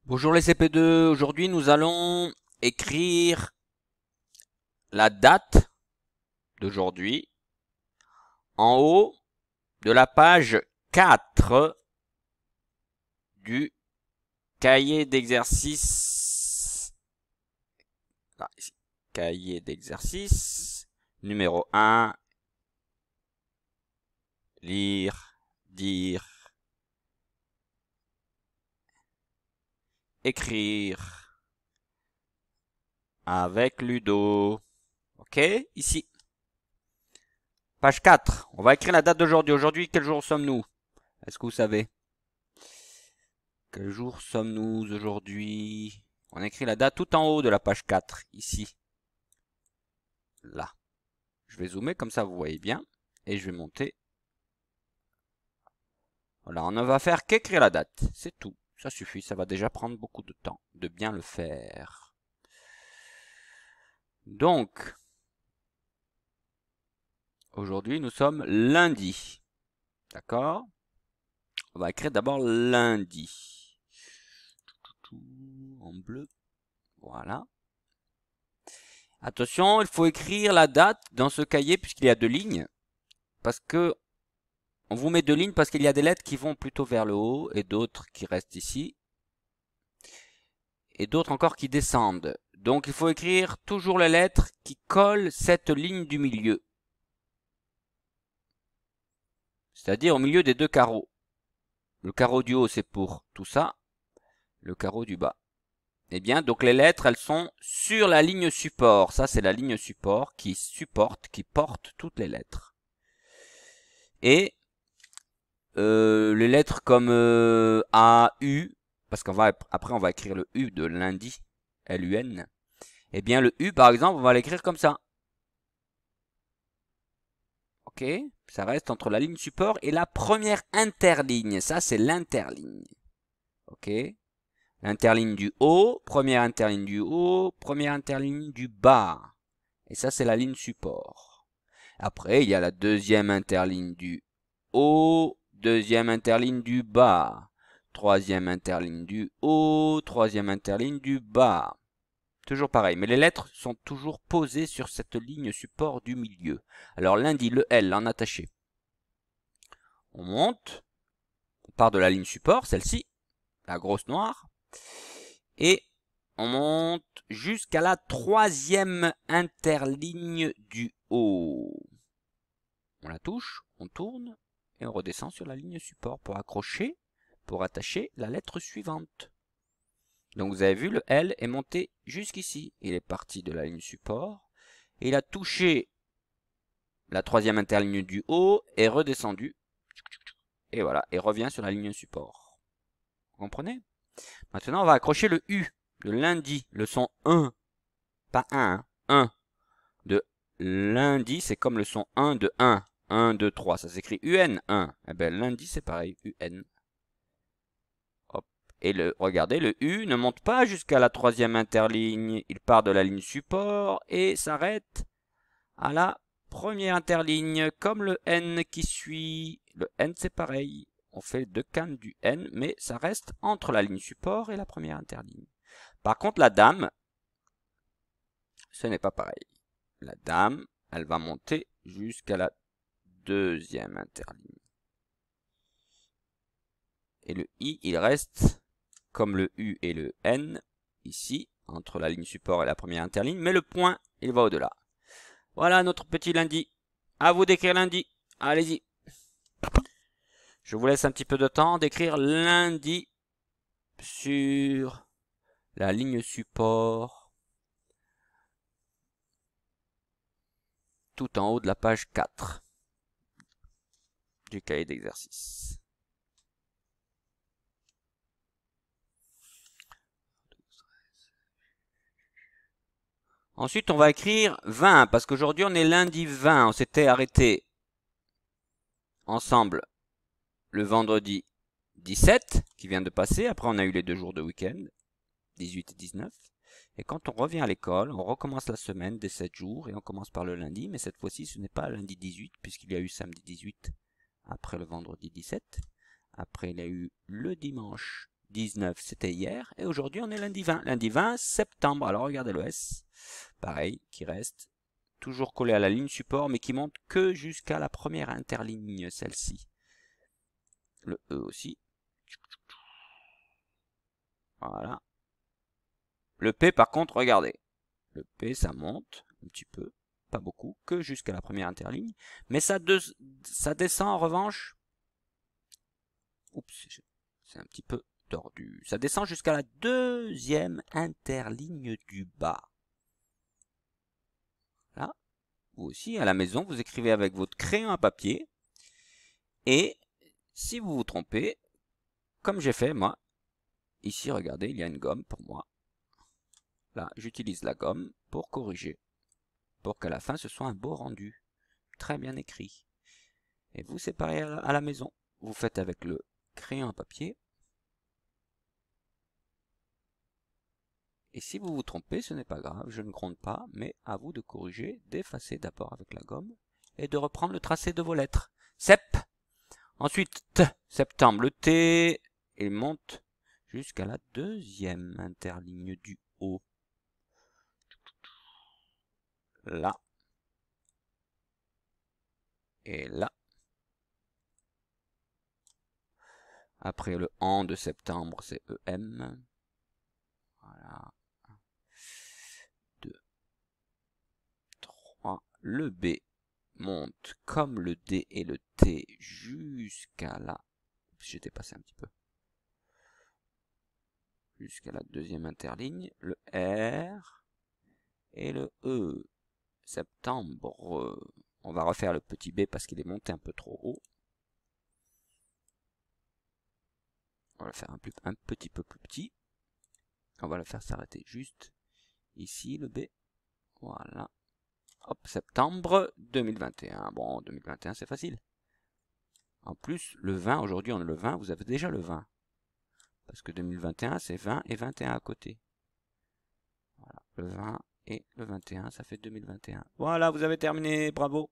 Bonjour les CP2, aujourd'hui nous allons écrire la date d'aujourd'hui en haut de la page 4 du cahier d'exercice. Ici. Cahier d'exercice numéro 1. Lire, dire, écrire avec Ludo. Ok, ici. Page 4. On va écrire la date d'aujourd'hui. Aujourd'hui, quel jour sommes-nous? Est-ce que vous savez? Quel jour sommes-nous aujourd'hui? On écrit la date tout en haut de la page 4, ici. Là. Je vais zoomer, comme ça vous voyez bien. Et je vais monter. Voilà, on ne va faire qu'écrire la date. C'est tout. Ça suffit, ça va déjà prendre beaucoup de temps de bien le faire. Donc, aujourd'hui nous sommes lundi. D'accord? On va écrire d'abord lundi. En bleu. Voilà. Attention, il faut écrire la date dans ce cahier puisqu'il y a 2 lignes. Parce que on vous met 2 lignes parce qu'il y a des lettres qui vont plutôt vers le haut et d'autres qui restent ici. Et d'autres encore qui descendent. Donc il faut écrire toujours les lettres qui collent cette ligne du milieu. C'est-à-dire au milieu des 2 carreaux. Le carreau du haut c'est pour tout ça. Le carreau du bas. Eh bien, donc les lettres, elles sont sur la ligne support. Ça, c'est la ligne support qui supporte, qui porte toutes les lettres. Et les lettres comme A, U, parce qu'après on va écrire le U de lundi, L-U-N. Eh bien, le U, par exemple, on va l'écrire comme ça. Ok? Ça reste entre la ligne support et la première interligne. Ça, c'est l'interligne. Ok? L'interligne du haut, première interligne du haut, première interligne du bas. Et ça, c'est la ligne support. Après, il y a la deuxième interligne du haut, deuxième interligne du bas, troisième interligne du haut, troisième interligne du bas. Toujours pareil, mais les lettres sont toujours posées sur cette ligne support du milieu. Alors lundi, le L en attaché. On monte, on part de la ligne support, celle-ci, la grosse noire, et on monte jusqu'à la troisième interligne du haut. On la touche, on tourne, et on redescend sur la ligne support pour accrocher, pour attacher la lettre suivante. Donc vous avez vu, le L est monté jusqu'ici. Il est parti de la ligne support. Et il a touché la troisième interligne du haut et redescendu. Et voilà, et revient sur la ligne support. Vous comprenez? Maintenant, on va accrocher le U de lundi, le son 1. Pas 1, 1. De lundi, c'est comme le son 1 de 1. 1, 2, 3. Ça s'écrit UN, 1. Eh bien, lundi, c'est pareil, UN. Et regardez, le U ne monte pas jusqu'à la troisième interligne. Il part de la ligne support et s'arrête à la première interligne, comme le N qui suit. Le N, c'est pareil. On fait 2 cannes du N, mais ça reste entre la ligne support et la première interligne. Par contre, la dame, ce n'est pas pareil. La dame, elle va monter jusqu'à la deuxième interligne. Et le I, il reste comme le U et le N, ici, entre la ligne support et la première interligne, mais le point, il va au-delà. Voilà notre petit lundi. À vous d'écrire lundi. Allez-y. Je vous laisse un petit peu de temps d'écrire lundi sur la ligne support, tout en haut de la page 4 du cahier d'exercice. Ensuite, on va écrire 20, parce qu'aujourd'hui, on est lundi 20. On s'était arrêté ensemble le vendredi 17, qui vient de passer. Après, on a eu les 2 jours de week-end, 18 et 19. Et quand on revient à l'école, on recommence la semaine des 7 jours et on commence par le lundi. Mais cette fois-ci, ce n'est pas lundi 18, puisqu'il y a eu samedi 18 après le vendredi 17. Après, il y a eu le dimanche 19, c'était hier. Et aujourd'hui, on est lundi 20. Lundi 20 septembre. Alors, regardez le S. Pareil, qui reste toujours collé à la ligne support, mais qui monte que jusqu'à la première interligne, celle-ci. Le E aussi. Voilà. Le P, par contre, regardez. Le P, ça monte un petit peu, pas beaucoup, que jusqu'à la première interligne. Mais ça descend en revanche. Oups, c'est un petit peu tordu. Ça descend jusqu'à la deuxième interligne du bas. Là, vous aussi, à la maison, vous écrivez avec votre crayon à papier. Et si vous vous trompez, comme j'ai fait moi, ici, regardez, il y a une gomme pour moi. Là, j'utilise la gomme pour corriger, pour qu'à la fin, ce soit un beau rendu, très bien écrit. Et vous, c'est pareil à la maison. Vous faites avec le crayon à papier. Et si vous vous trompez, ce n'est pas grave, je ne gronde pas, mais à vous de corriger, d'effacer d'abord avec la gomme, et de reprendre le tracé de vos lettres. Sep. Ensuite, T, septembre, le T, il monte jusqu'à la deuxième interligne du haut. Là. Et là. Après le AN de septembre, c'est EM. Voilà. 1, 2, 3. Le B monte comme le D et le T jusqu'à là. J'ai dépassé un petit peu. Jusqu'à la deuxième interligne. Le R et le E. Septembre. On va refaire le petit B parce qu'il est monté un peu trop haut. On va le faire un petit peu plus petit. On va le faire s'arrêter juste ici, le B. Voilà. Hop, septembre 2021. Bon, 2021, c'est facile. En plus, le 20, aujourd'hui on a le 20, vous avez déjà le 20. Parce que 2021, c'est 20 et 21 à côté. Voilà, le 20 et le 21, ça fait 2021. Voilà, vous avez terminé, bravo.